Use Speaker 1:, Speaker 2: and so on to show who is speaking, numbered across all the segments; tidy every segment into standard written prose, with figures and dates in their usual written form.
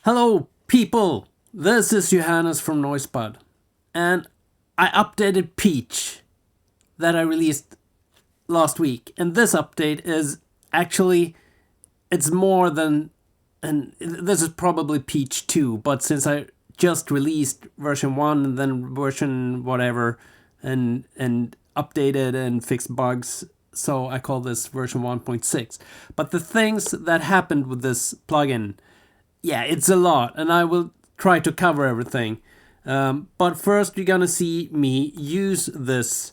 Speaker 1: Hello people, this is Johannes from Noisebud, and I updated Peach that I released last week, and this update is actually, it's more than, and this is probably Peach 2, but since I just released version 1 and then version whatever, and updated and fixed bugs, so I call this version 1.6. But the things that happened with this plugin, yeah, it's a lot, and I will try to cover everything. But first, you're gonna see me use this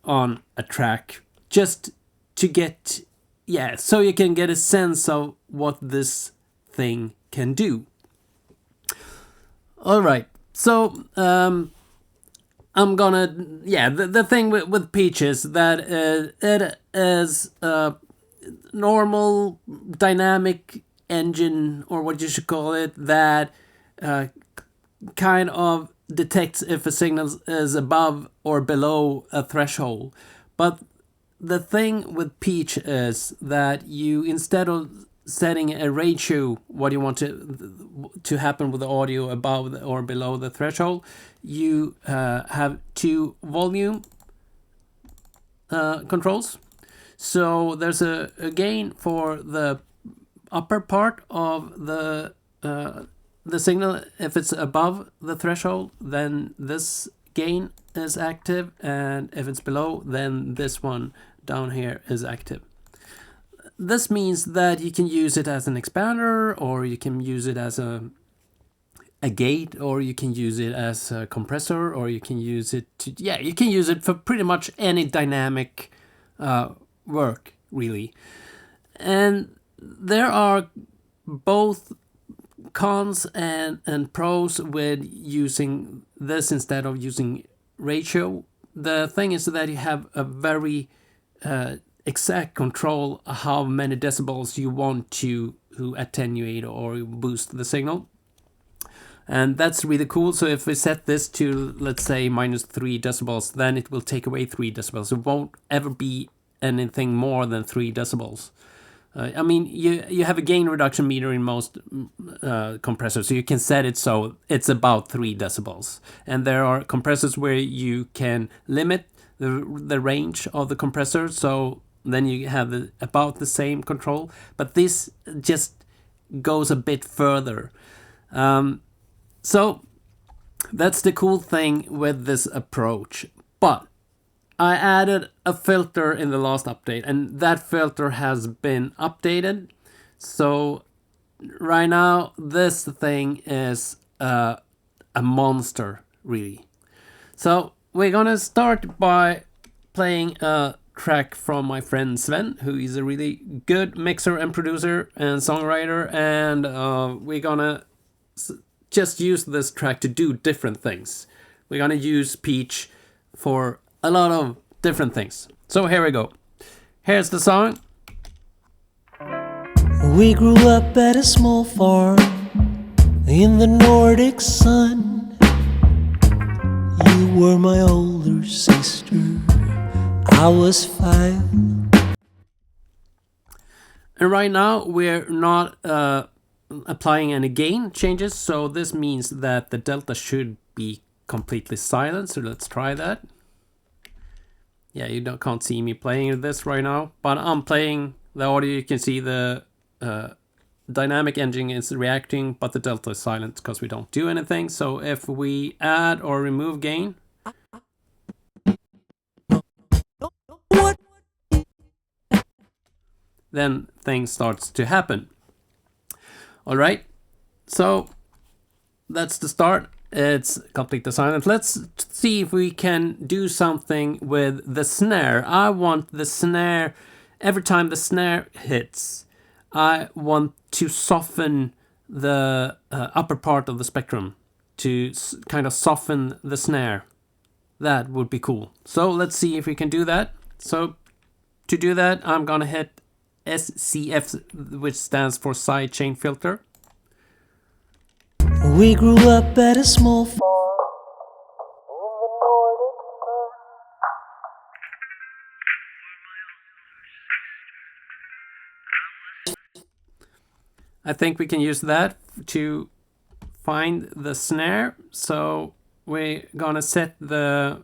Speaker 1: on a track just to get, yeah, so you can get a sense of what this thing can do. All right, so I'm gonna, yeah, the thing with Peach is that it is a normal dynamic engine, or what you should call it, that kind of detects if a signal is above or below a threshold. But the thing with Peach is that you, instead of setting a ratio, what you want to happen with the audio above or below the threshold, you have two volume controls. So there's a gain for the upper part of the signal. If it's above the threshold, then this gain is active, and if it's below, then this one down here is active. This means that you can use it as an expander, or you can use it as a gate, or you can use it as a compressor, or you can use it to, yeah, you can use it for pretty much any dynamic work, really. And there are both cons and pros with using this instead of using ratio. The thing is that you have a very exact control how many decibels you want to attenuate or boost the signal. And that's really cool. So if we set this to, let's say, -3 decibels, then it will take away 3 decibels. It won't ever be anything more than 3 decibels. I mean, you have a gain reduction meter in most compressors, so you can set it so it's about 3 decibels. And there are compressors where you can limit the range of the compressor, so then you have about the same control. But this just goes a bit further. So that's the cool thing with this approach. But I added a filter in the last update, and that filter has been updated. So right now, this thing is a monster, really. So we're gonna start by playing a track from my friend Sven, who is a really good mixer and producer and songwriter, and we're gonna just use this track to do different things. We're gonna use Peach for a lot of different things. So here we go. Here's the song.
Speaker 2: We grew up at a small farm in the Nordic sun. You were my older sister, I was 5.
Speaker 1: And right now we're not applying any gain changes, so this means that the delta should be completely silent. So let's try that. Yeah, you can't see me playing this right now, but I'm playing the audio. You can see the dynamic engine is reacting, but the delta is silent because we don't do anything. So if we add or remove gain, then things starts to happen. All right, so that's the start. It's completely silent. Let's see if we can do something with the snare. I want the snare, every time the snare hits, I want to soften the upper part of the spectrum, to kind of soften the snare. That would be cool. So let's see if we can do that. So to do that, I'm gonna hit SCF, which stands for sidechain filter.
Speaker 2: We grew up at a small farm.
Speaker 1: I think we can use that to find the snare. So we're gonna set the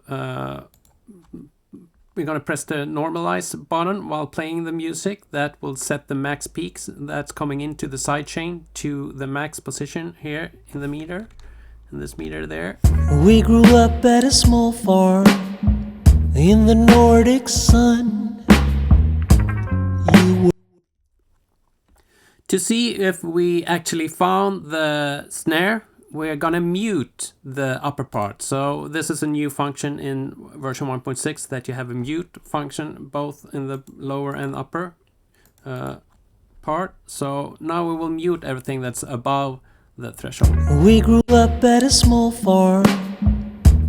Speaker 1: we're gonna press the normalize button while playing the music. That will set the max peaks that's coming into the sidechain to the max position here in the meter, in this meter there.
Speaker 2: We grew up at a small farm in the Nordic sun. You were
Speaker 1: To see if we actually found the snare, we're gonna mute the upper part. So this is a new function in version 1.6 that you have a mute function both in the lower and upper part. So now we will mute everything that's above the threshold.
Speaker 2: We grew up at a small farm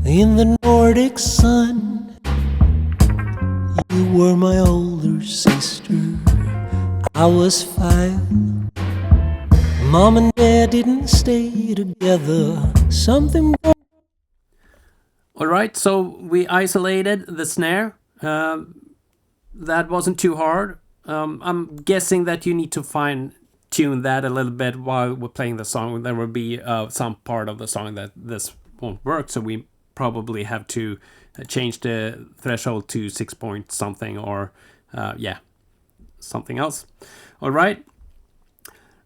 Speaker 2: in the Nordic sun. You were my older sister. I was 5. Mom and Dad didn't stay together. Something.
Speaker 1: Alright, so we isolated the snare. That wasn't too hard. I'm guessing that you need to fine tune that a little bit while we're playing the song. There will be some part of the song that this won't work, so we probably have to change the threshold to 6 point something or yeah, something else. Alright.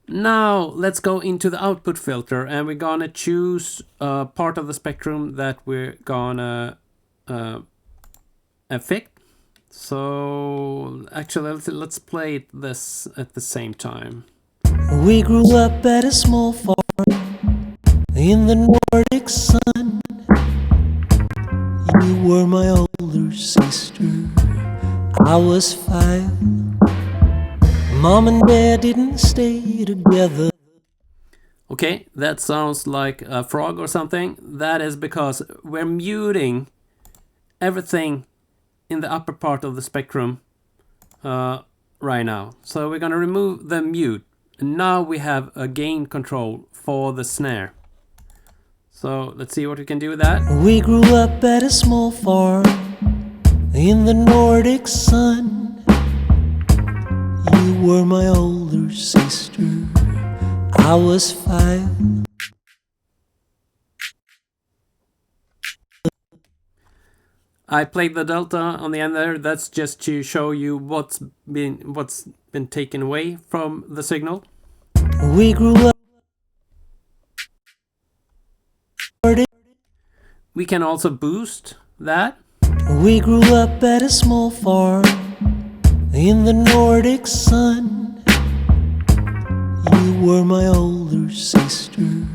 Speaker 1: Now let's go into the output filter, and we're gonna choose a part of the spectrum that we're gonna affect. So actually let's play this at the same time.
Speaker 2: We grew up at a small farm in the Nordic sun. You were my older sister. I was 5. Mom and Dad didn't stay together.
Speaker 1: Okay, that sounds like a frog or something. That is because we're muting everything in the upper part of the spectrum right now. So we're gonna remove the mute. And now we have a gain control for the snare. So let's see what we can do with that.
Speaker 2: We grew up at a small farm in the Nordic sun. You were my older sister. I was 5.
Speaker 1: I played the delta on the end there. That's just to show you what's been taken away from the signal.
Speaker 2: We grew up.
Speaker 1: We can also boost that.
Speaker 2: We grew up at a small farm in the Nordic sun. You were my older sister.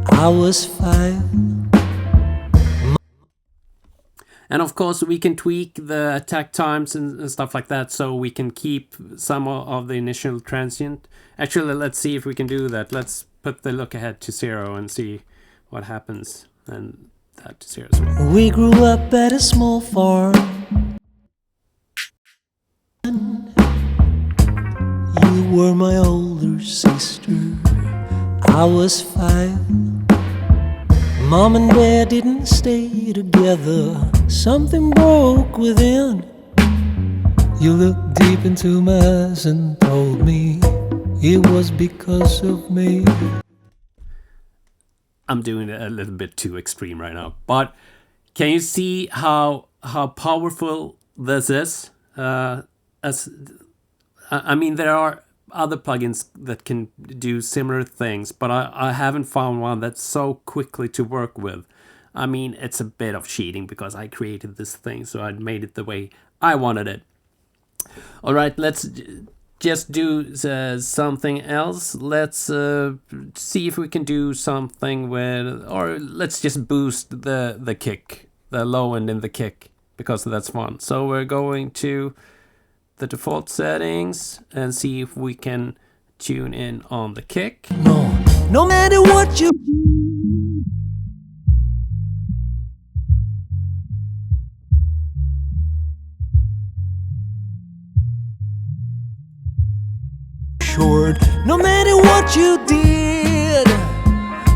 Speaker 2: I was 5.
Speaker 1: And of course we can tweak the attack times and stuff like that, so we can keep some of the initial transient. Actually, let's see if we can do that. Let's put the look ahead to 0 and see what happens, and that to 0 as well.
Speaker 2: We grew up at a small farm. You were my older sister. I was 5. Mom and Dad didn't stay together. Something broke within. You looked deep into my eyes and told me it was because of me.
Speaker 1: I'm doing it a little bit too extreme right now, but can you see how powerful this is? I mean, there are other plugins that can do similar things, but I haven't found one that's so quickly to work with. I mean, it's a bit of cheating because I created this thing, so I made it the way I wanted it. All right, let's just do something else. Let's see if we can do something with, or let's just boost the kick, the low end in the kick, because that's fun. So we're going to the default settings and see if we can tune in on the kick.
Speaker 2: No matter what you short, no matter what you did,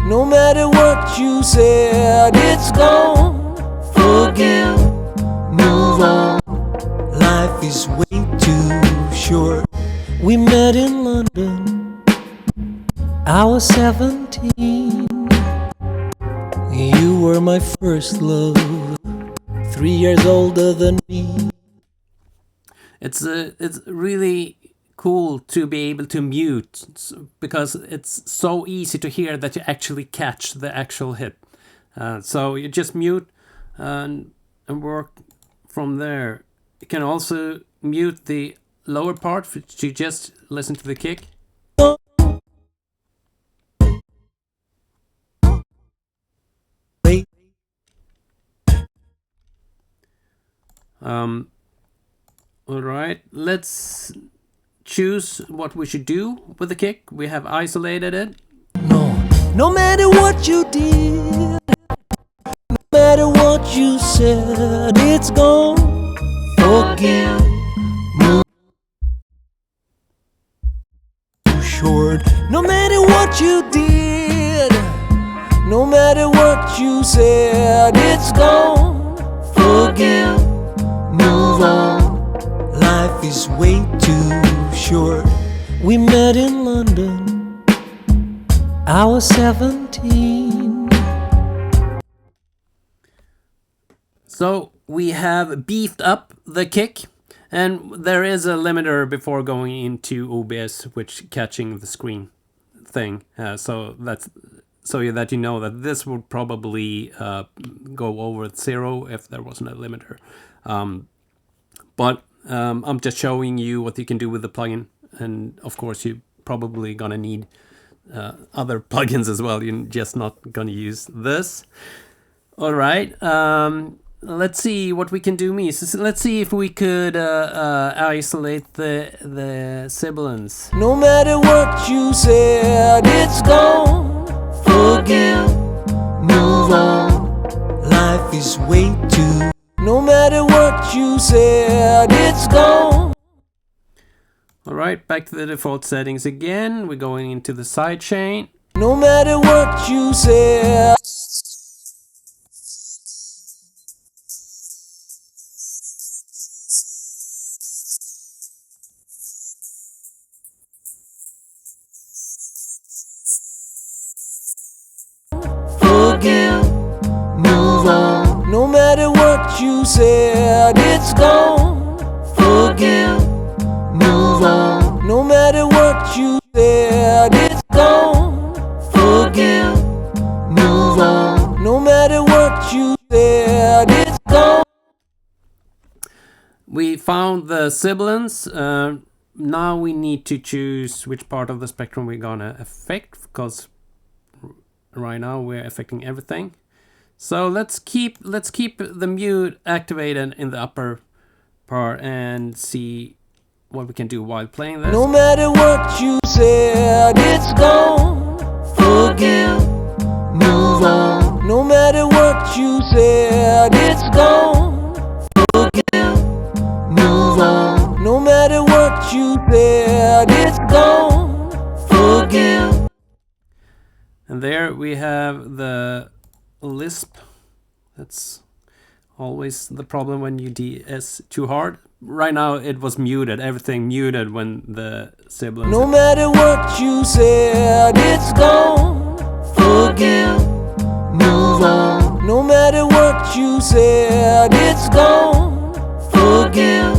Speaker 2: no matter what you said, it's gone. Forgive, move on. Life is way too short. We met in London I was 17. You were my first love, 3 years older than me.
Speaker 1: It's really cool to be able to mute because it's so easy to hear that you actually catch the actual hit. So you just mute and work from there. You can also mute the lower part to just listen to the kick. All right, let's choose what we should do with the kick. We have isolated it.
Speaker 2: No matter what you did, no matter what you said, it's gone. Forgive me. Too short. No matter what you did, no matter what you said, it's gone. Forgive, move on. Life is way too short. We met in London. I was 17.
Speaker 1: So we have beefed up the kick, and there is a limiter before going into OBS, which catching the screen thing. So that you know that this would probably go over 0 if there wasn't a limiter. But I'm just showing you what you can do with the plugin, and of course you're probably gonna need other plugins as well. You're just not gonna use this. All right. Let's see what we can do. Let's see if we could isolate the sibilants.
Speaker 2: No matter what you said, it's gone. Forgive, move on. Life is way too. No matter what you said, it's gone.
Speaker 1: All right, back to the default settings again. We're going into the side chain.
Speaker 2: No matter what you said. Forgive, move on. No matter what you said, it's gone. Forgive, move on. No matter what you said, it's gone. Forgive, move on. No matter what you said, it's gone.
Speaker 1: We found the sibilants. Now we need to choose which part of the spectrum we're gonna affect, because right now we're affecting everything. So let's keep the mute activated in the upper part and see what we can do while playing this.
Speaker 2: No matter what you said, it's gone. Forgive, move on. No matter what you said, it's gone. Forgive, move on. No matter what you said, it's gone. Forgive.
Speaker 1: And there we have the lisp. That's always the problem when you DS too hard. Right now it was muted, everything muted when the sibilants.
Speaker 2: No matter what you said, it's gone. Forgive, move on. No matter what you said, it's gone. Forgive,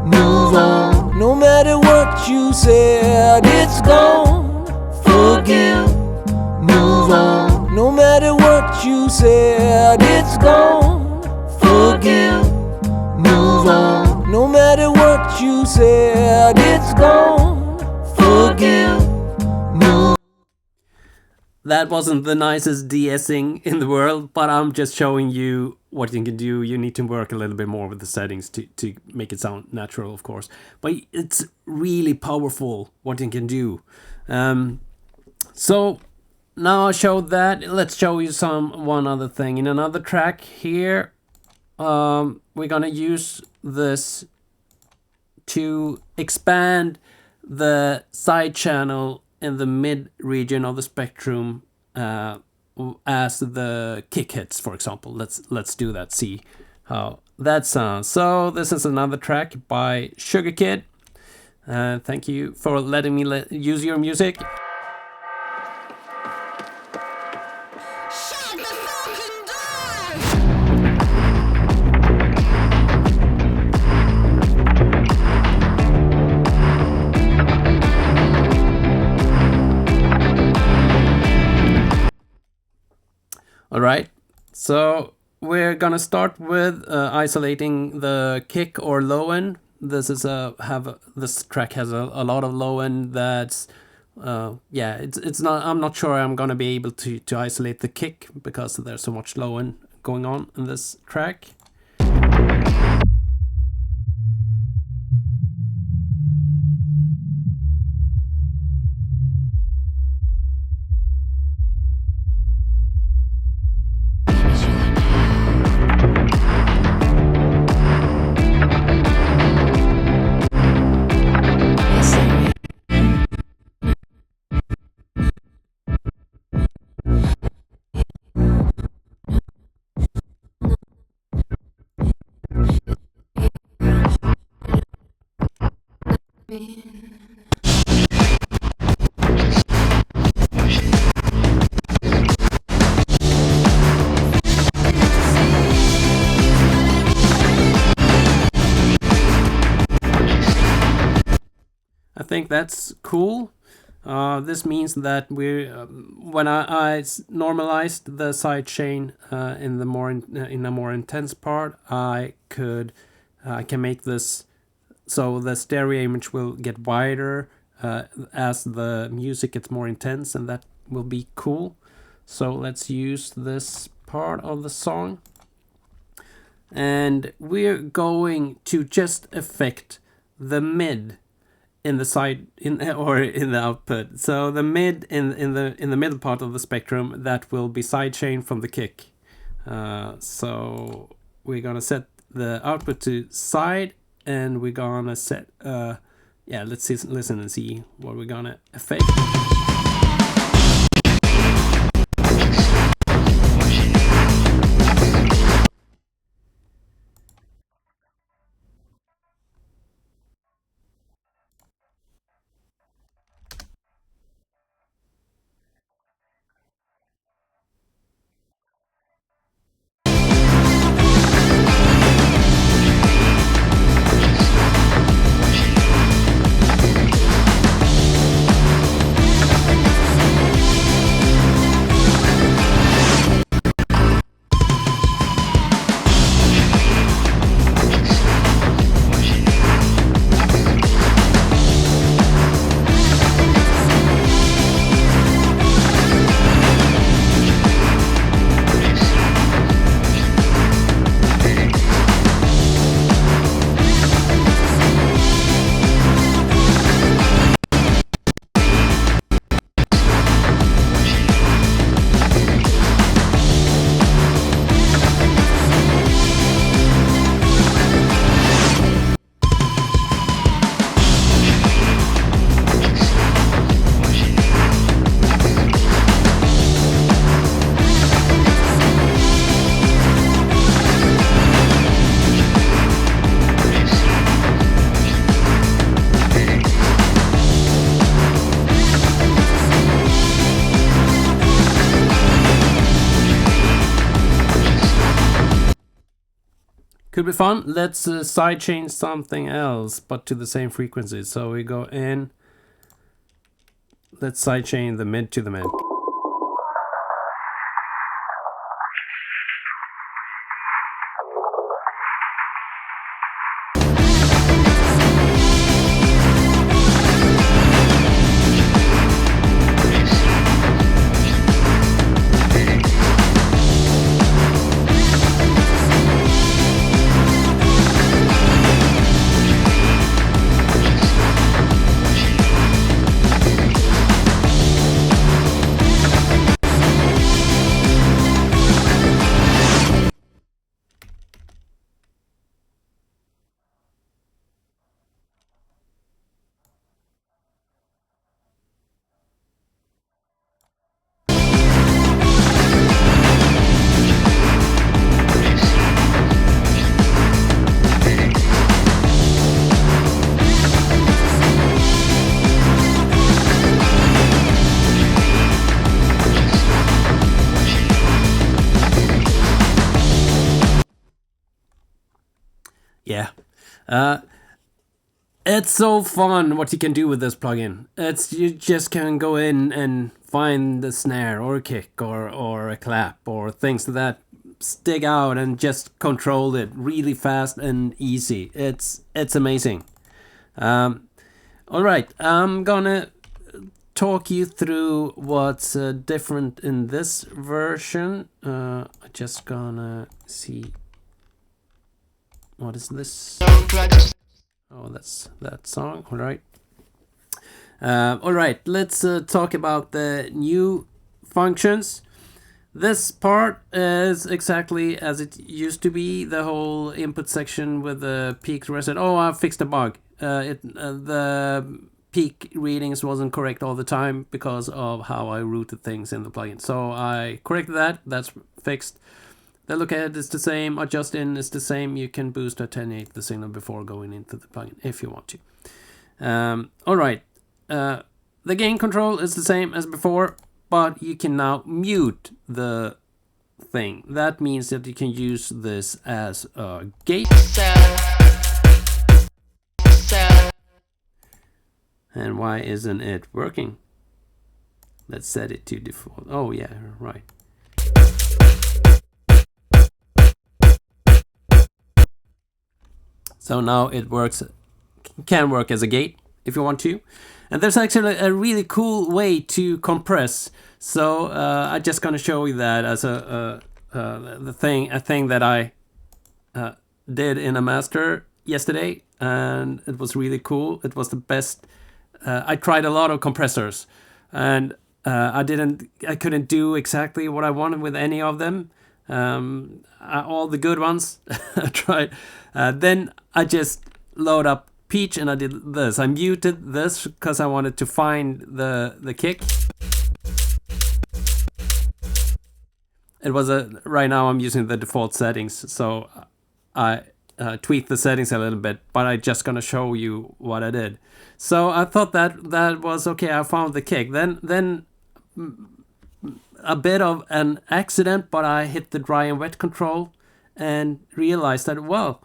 Speaker 2: move on. No matter what you said, it's gone. Forgive, move on. No matter what you said, it's gone. Forgive, move on. No matter what you said, it's gone. Forgive, move.
Speaker 1: That wasn't the nicest DSing in the world, but I'm just showing you what you can do. You need to work a little bit more with the settings to make it sound natural, of course. But it's really powerful what you can do. So now I showed that. Let's show you one other thing. In another track here, we're gonna use this to expand the side channel in the mid region of the spectrum as the kick hits, for example. Let's do that. See how that sounds. So this is another track by Sugar Kid. Thank you for letting me use your music. So we're gonna start with isolating the kick or low end. This track has a lot of low end that's yeah, it's not, I'm not sure I'm gonna be able to isolate the kick because there's so much low end going on in this track. I think that's cool. This means that when I normalized the side chain in a more intense part, I can make this so the stereo image will get wider as the music gets more intense, and that will be cool. So let's use this part of the song, and we're going to just affect the mid in the side in the output. So the mid in the middle part of the spectrum, that will be sidechain from the kick. So we're gonna set the output to side, and we're gonna set yeah, let's listen and see what we're gonna affect. Could be fun. Let's sidechain something else, but to the same frequency. So we go in. Let's sidechain the mid to the mid. Yeah. It's so fun what you can do with this plugin. You just can go in and find the snare or a kick or a clap or things that stick out and just control it really fast and easy. It's amazing. All right, I'm gonna talk you through what's different in this version. I'm just gonna see. What is this? Oh, that's that song. All right. All right, let's talk about the new functions. This part is exactly as it used to be, the whole input section with the peak reset. Oh, I fixed a bug. The peak readings wasn't correct all the time because of how I routed things in the plugin. So I corrected that. That's fixed. The look ahead is the same. Adjust in is the same. You can boost or attenuate the signal before going into the plugin if you want to. All right. The gain control is the same as before, but you can now mute the thing. That means that you can use this as a gate. And why isn't it working? Let's set it to default. Oh yeah, right. So now it works, can work as a gate if you want to. And there's actually a really cool way to compress. So I'm just gonna show you that as a thing that I did in a master yesterday, and it was really cool. It was the best. I tried a lot of compressors, and I couldn't do exactly what I wanted with any of them. All the good ones I tried. Then I just load up Peach and I did this. I muted this because I wanted to find the kick. It was right now I'm using the default settings, so I tweaked the settings a little bit, but I'm just gonna show you what I did. So I thought that was okay. I found the kick. Then a bit of an accident, but I hit the dry and wet control and realized that, well,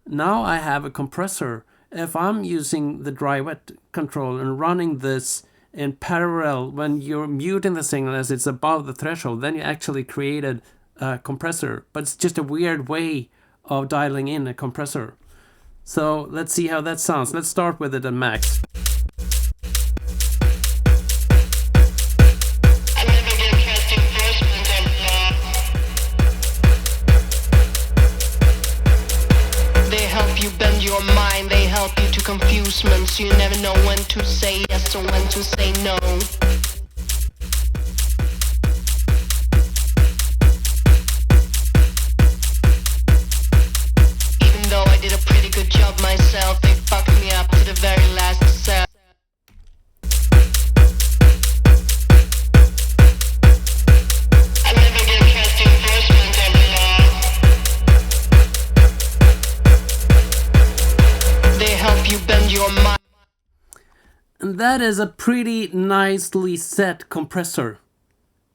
Speaker 1: now I have a compressor. If I'm using the dry wet control and running this in parallel, when you're muting the signal as it's above the threshold, then you actually created a compressor. But it's just a weird way of dialing in a compressor. So let's see how that sounds. Let's start with it at max.
Speaker 3: Confusements, you never know when to say yes or when to say no. Even though I did a pretty good job myself, they fucked me up to the very last cell. I never get trust enforcement anymore. They help you bend your mind.
Speaker 1: And that is a pretty nicely set compressor.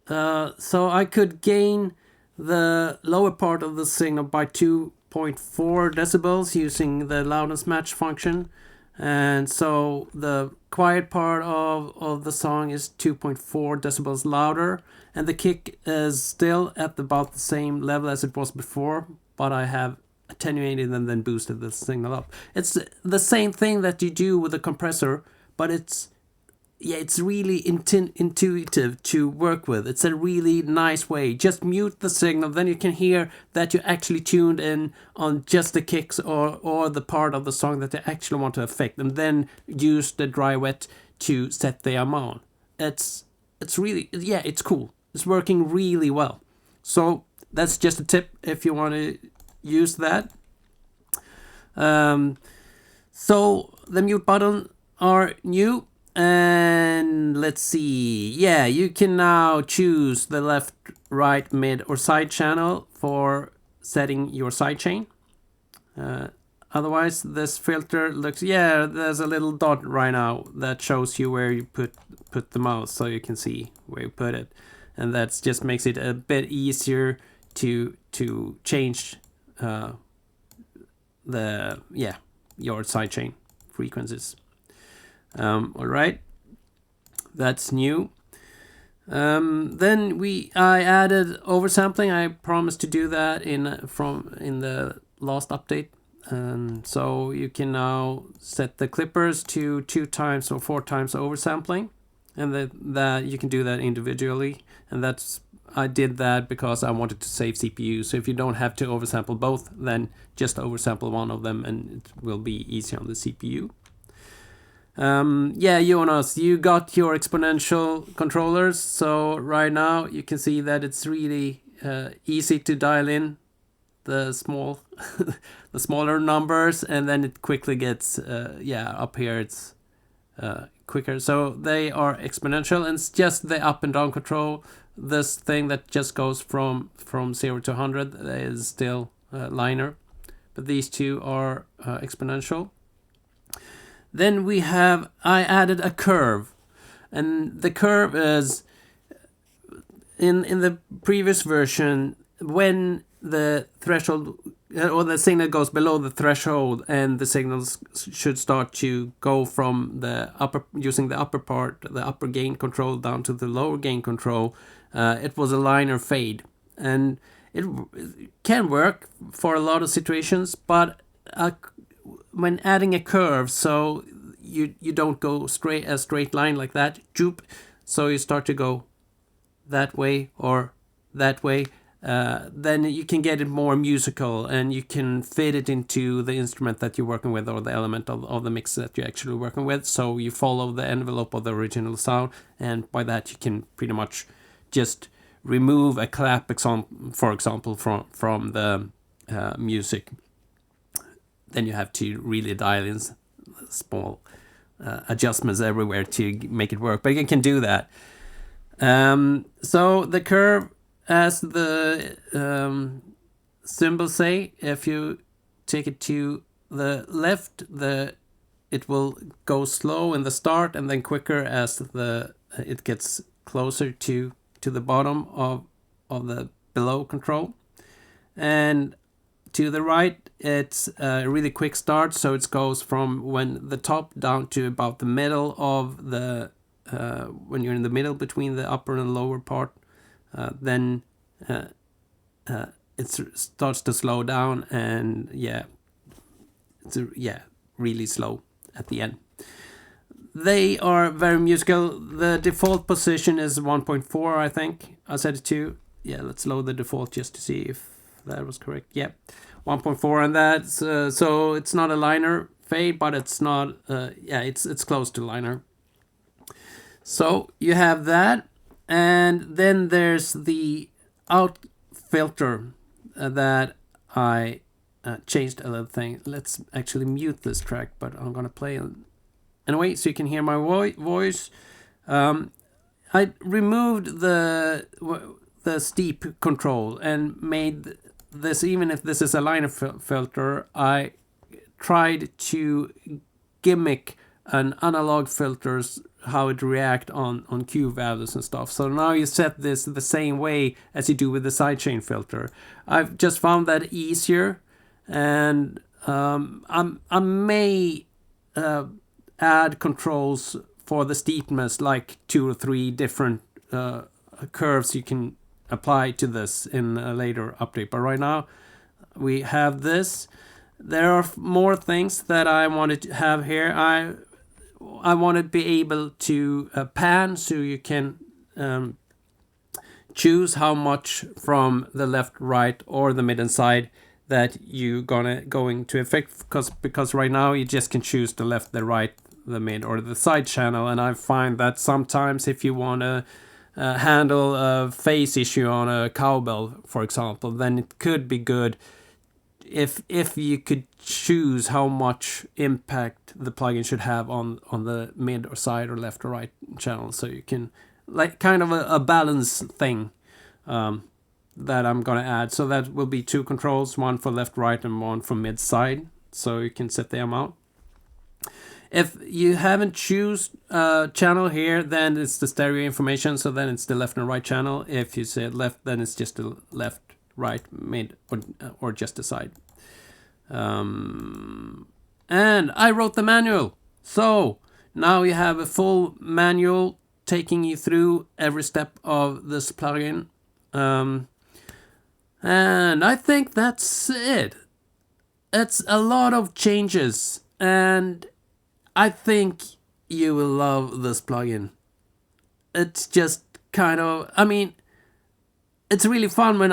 Speaker 1: So I could gain the lower part of the signal by 2.4 decibels using the loudness match function. And so the quiet part of the song is 2.4 decibels louder. And the kick is still at about the same level as it was before, but I have attenuated and then boosted the signal up. It's the same thing that you do with the compressor, but it's really intuitive to work with. It's a really nice way. Just mute the signal, then you can hear that you actually tuned in on just the kicks or the part of the song that you actually want to affect, and then use the dry wet to set the amount. It's really, it's cool. It's working really well. So that's just a tip if you want to use that. So the mute button are new, and let's see. Yeah, you can now choose the left, right, mid, or side channel for setting your sidechain. Otherwise, this filter looks, there's a little dot right now that shows you where you put the mouse, so you can see where you put it, and that just makes it a bit easier to change your sidechain frequencies. All right, that's new. Then I added oversampling. I promised to do that in the last update. So you can now set the clippers to 2 times or 4 times oversampling, and that you can do that individually. And I did that because I wanted to save CPU. So if you don't have to oversample both, then just oversample one of them, and it will be easy on the CPU. Jonas, you got your exponential controllers, so right now you can see that it's really easy to dial in the smaller numbers, and then it quickly gets up here it's quicker. So they are exponential, and it's just the up and down control. This thing that just goes from 0 to 100 is still linear, but these two are exponential. Then I added a curve, and the curve is in the previous version, when the threshold or the signal goes below the threshold, and the signals should start to go from using the upper part, the upper gain control, down to the lower gain control. It was a linear fade, and it can work for a lot of situations, but when adding a curve, so you don't go a straight line like that, so you start to go that way or that way, then you can get it more musical, and you can fit it into the instrument that you're working with, or the element of the mix that you're actually working with. So you follow the envelope of the original sound, and by that you can pretty much just remove a clap, for example, from the music. Then you have to really dial in small adjustments everywhere to make it work, but you can do that. So the curve, as the symbols say, if you take it to the left, it will go slow in the start, and then quicker as it gets closer to the bottom of the below control. And to the right, it's a really quick start, so it goes from when the top down to about the middle of when you're in the middle between the upper and lower part. Then it starts to slow down, and it's really slow at the end. They are very musical. The default position is 1.4, I think. I set it to. Let's load the default just to see if that was correct. 1.4, and that's so it's not a linear fade, but it's not. It's close to linear. So you have that, and then there's the out filter that I changed a little thing. Let's actually mute this track, but I'm gonna play it anyway, so you can hear my voice. I removed the steep control and made this, even if this is a linear filter, I tried to gimmick an analog filters, how it react on Q values and stuff. So now you set this the same way as you do with the sidechain filter. I've just found that easier, and I may add controls for the steepness, like 2 or 3 different curves you can apply to this in a later update. But right now we have this. There are more things that I wanted to have here. I want to be able to pan, so you can choose how much from the left, right, or the mid and side that you going to affect, because right now you just can choose the left, the right, the mid, or the side channel. And I find that sometimes if you want to handle a phase issue on a cowbell, for example, then it could be good if you could choose how much impact the plugin should have on the mid or side or left or right channel, so you can, like, kind of a balance thing that I'm gonna add. So that will be 2 controls, one for left, right, and one for mid, side, so you can set the amount. If you haven't choose channel here, then it's the stereo information, so then it's the left and right channel. If you say left, then it's just the left, right, mid, or just the side. And I wrote the manual, so now you have a full manual taking you through every step of this plugin. And I think that's it. It's a lot of changes, and I think you will love this plugin. It's just kind of, I mean, it's really fun. When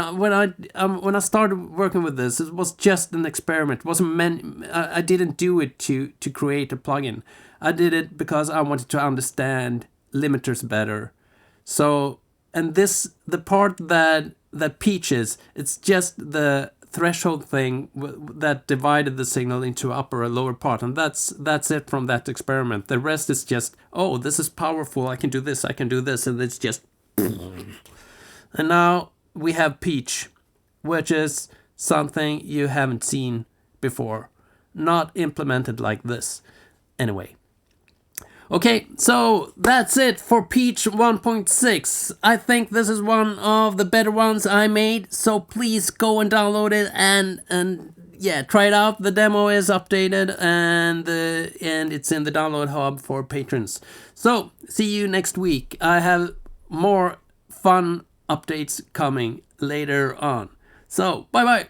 Speaker 1: I started working with this, it was just an experiment. It wasn't meant. I didn't do it to create a plugin. I did it because I wanted to understand limiters better. So, and the part that peaches, it's just the threshold thing that divided the signal into upper and lower part, and that's it from that experiment. The rest is just, oh, this is powerful. I can do this. And it's just. And now we have Peach, which is something you haven't seen before. Not implemented like this. Anyway. Okay, so that's it for Peach 1.6. I think this is one of the better ones I made, so please go and download it and yeah, try it out. The demo is updated and it's in the download hub for patrons. So, see you next week. I have more fun updates coming later on. So, bye-bye.